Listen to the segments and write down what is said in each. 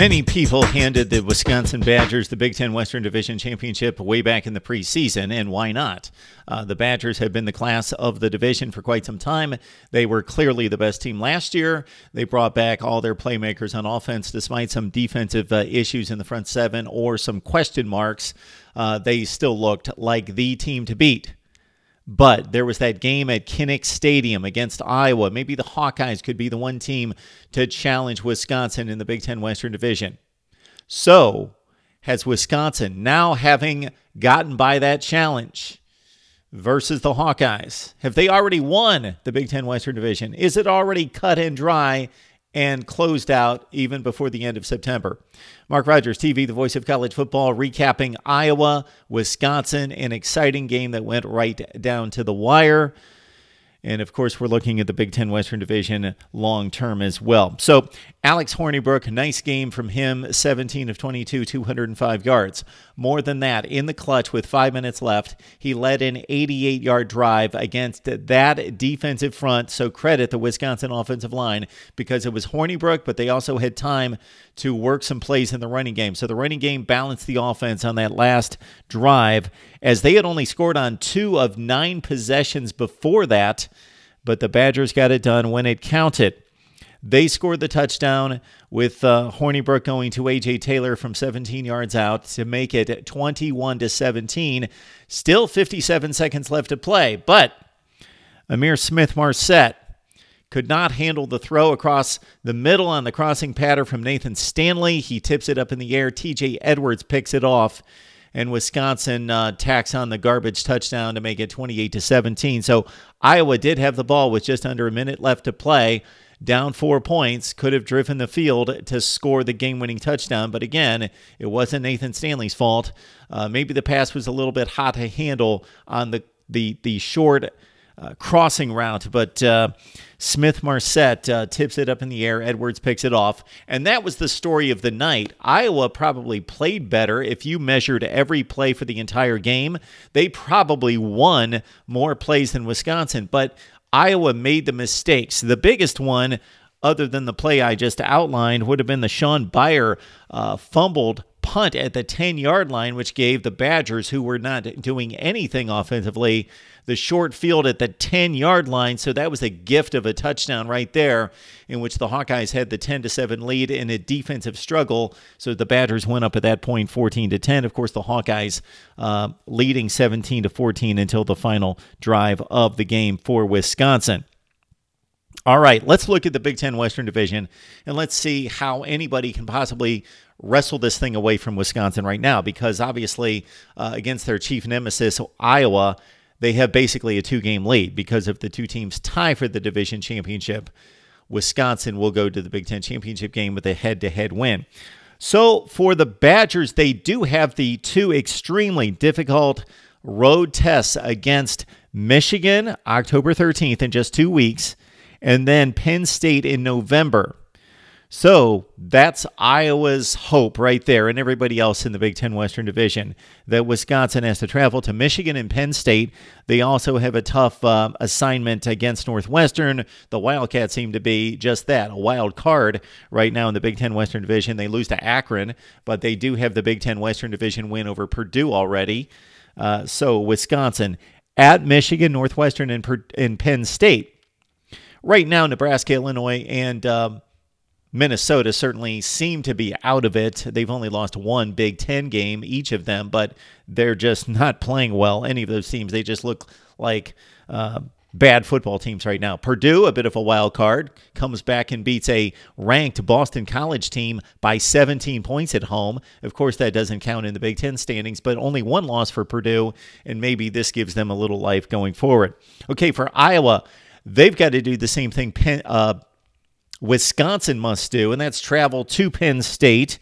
Many people handed the Wisconsin Badgers the Big Ten Western Division Championship way back in the preseason, and why not? The Badgers have been the class of the division for quite some time. They were clearly the best team last year. They brought back all their playmakers on offense despite some defensive issues in the front seven or some question marks. They still looked like the team to beat. But there was that game at Kinnick Stadium against Iowa. Maybe the Hawkeyes could be the one team to challenge Wisconsin in the Big Ten Western Division. So, has Wisconsin, now having gotten by that challenge versus the Hawkeyes, have they already won the Big Ten Western Division? Is it already cut and dry and closed out even before the end of September? Mark Rogers TV, the voice of college football, recapping Iowa, Wisconsin, an exciting game that went right down to the wire. And, of course, we're looking at the Big Ten Western Division long-term as well. So, Alex Hornibrook, nice game from him, 17 of 22, 205 yards. More than that, in the clutch with 5 minutes left, he led an 88-yard drive against that defensive front. So, credit the Wisconsin offensive line because it was Hornibrook, but they also had time to work some plays in the running game. So, the running game balanced the offense on that last drive, as they had only scored on 2 of 9 possessions before that, but the Badgers got it done when it counted. They scored the touchdown with Hornibrook going to A.J. Taylor from 17 yards out to make it 21-17. Still 57 seconds left to play, but Ihmir Smith-Marsette could not handle the throw across the middle on the crossing pattern from Nathan Stanley. He tips it up in the air. T.J. Edwards picks it off, and Wisconsin tacks on the garbage touchdown to make it 28-17. So Iowa did have the ball with just under a minute left to play. Down 4 points, could have driven the field to score the game-winning touchdown. But again, it wasn't Nathan Stanley's fault. Maybe the pass was a little bit hot to handle on the short crossing route, but Smith-Marsette tips it up in the air. Edwards picks it off, and that was the story of the night. Iowa probably played better. If you measured every play for the entire game, they probably won more plays than Wisconsin, but Iowa made the mistakes. The biggest one, other than the play I just outlined, would have been the Sean Beyer fumbled punt at the 10-yard line, which gave the Badgers, who were not doing anything offensively, the short field at the 10-yard line. So that was a gift of a touchdown right there, in which the Hawkeyes had the 10-7 lead in a defensive struggle. So the Badgers went up at that point 14-10. Of course, the Hawkeyes leading 17-14 until the final drive of the game for Wisconsin. All right, let's look at the Big Ten Western Division, and let's see how anybody can possibly wrestle this thing away from Wisconsin right now, because obviously against their chief nemesis, Iowa, they have basically a 2-game lead. Because if the two teams tie for the division championship, Wisconsin will go to the Big Ten championship game with a head-to-head win. So for the Badgers, they do have the 2 extremely difficult road tests against Michigan, October 13th, in just 2 weeks, and then Penn State in November. So that's Iowa's hope right there, and everybody else in the Big Ten Western Division, that Wisconsin has to travel to Michigan and Penn State. They also have a tough assignment against Northwestern. The Wildcats seem to be just that, a wild card right now in the Big Ten Western Division. They lose to Akron, but they do have the Big Ten Western Division win over Purdue already. So Wisconsin at Michigan, Northwestern, and Penn State. Right now, Nebraska, Illinois, and Minnesota certainly seem to be out of it. They've only lost 1 Big Ten game, each of them, but they're just not playing well, any of those teams. They just look like bad football teams right now. Purdue, a bit of a wild card, comes back and beats a ranked Boston College team by 17 points at home. Of course, that doesn't count in the Big Ten standings, but only 1 loss for Purdue, and maybe this gives them a little life going forward. Okay, for Iowa, they've got to do the same thing Wisconsin must do, and that's travel to Penn State.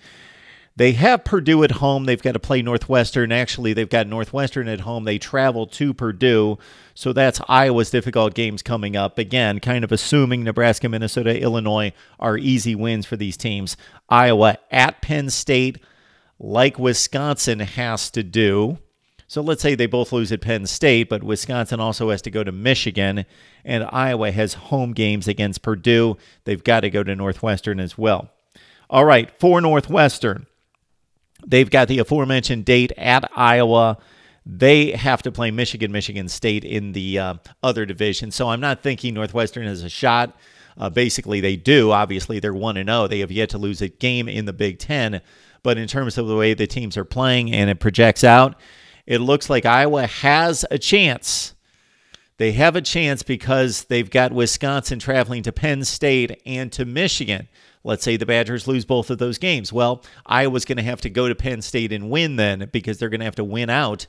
They have Purdue at home. They've got to play Northwestern. Actually, they've got Northwestern at home. They travel to Purdue. So that's Iowa's difficult games coming up. Again, kind of assuming Nebraska, Minnesota, Illinois are easy wins for these teams. Iowa at Penn State, like Wisconsin has to do. So let's say they both lose at Penn State, but Wisconsin also has to go to Michigan, and Iowa has home games against Purdue. They've got to go to Northwestern as well. All right, for Northwestern, they've got the aforementioned date at Iowa. They have to play Michigan State in the other division. So I'm not thinking Northwestern has a shot. Basically, they do. Obviously, they're 1-0. They have yet to lose a game in the Big Ten. But in terms of the way the teams are playing and it projects out, it looks like Iowa has a chance. They have a chance because they've got Wisconsin traveling to Penn State and to Michigan. Let's say the Badgers lose both of those games. Well, Iowa's going to have to go to Penn State and win then, because they're going to have to win out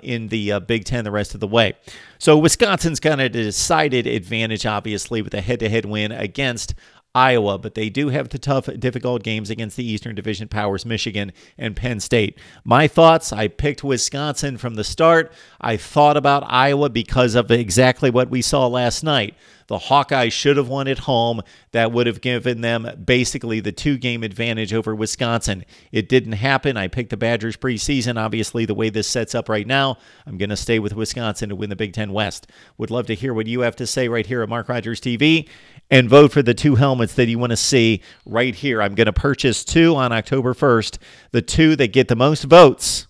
in the Big Ten the rest of the way. So Wisconsin's got a decided advantage, obviously, with a head-to-head win against Iowa, but they do have the tough, difficult games against the Eastern Division powers, Michigan and Penn State. My thoughts, I picked Wisconsin from the start. I thought about Iowa because of exactly what we saw last night. The Hawkeyes should have won at home. That would have given them basically the 2-game advantage over Wisconsin. It didn't happen. I picked the Badgers preseason. Obviously, the way this sets up right now, I'm going to stay with Wisconsin to win the Big Ten West. Would love to hear what you have to say right here at Mark Rogers TV, and vote for the 2 helmets that you want to see right here. I'm going to purchase 2 on October 1st. The 2 that get the most votes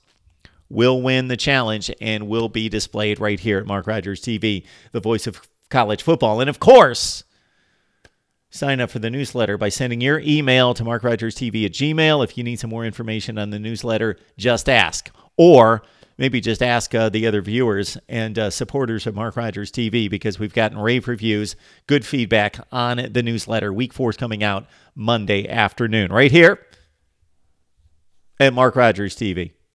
will win the challenge and will be displayed right here at Mark Rogers TV, the voice of college football. And of course, sign up for the newsletter by sending your email to markrogerstv@gmail. If you need some more information on the newsletter, just ask. Or maybe just ask the other viewers and supporters of Mark Rogers TV, because we've gotten rave reviews, good feedback on the newsletter. Week 4 is coming out Monday afternoon right here at Mark Rogers TV.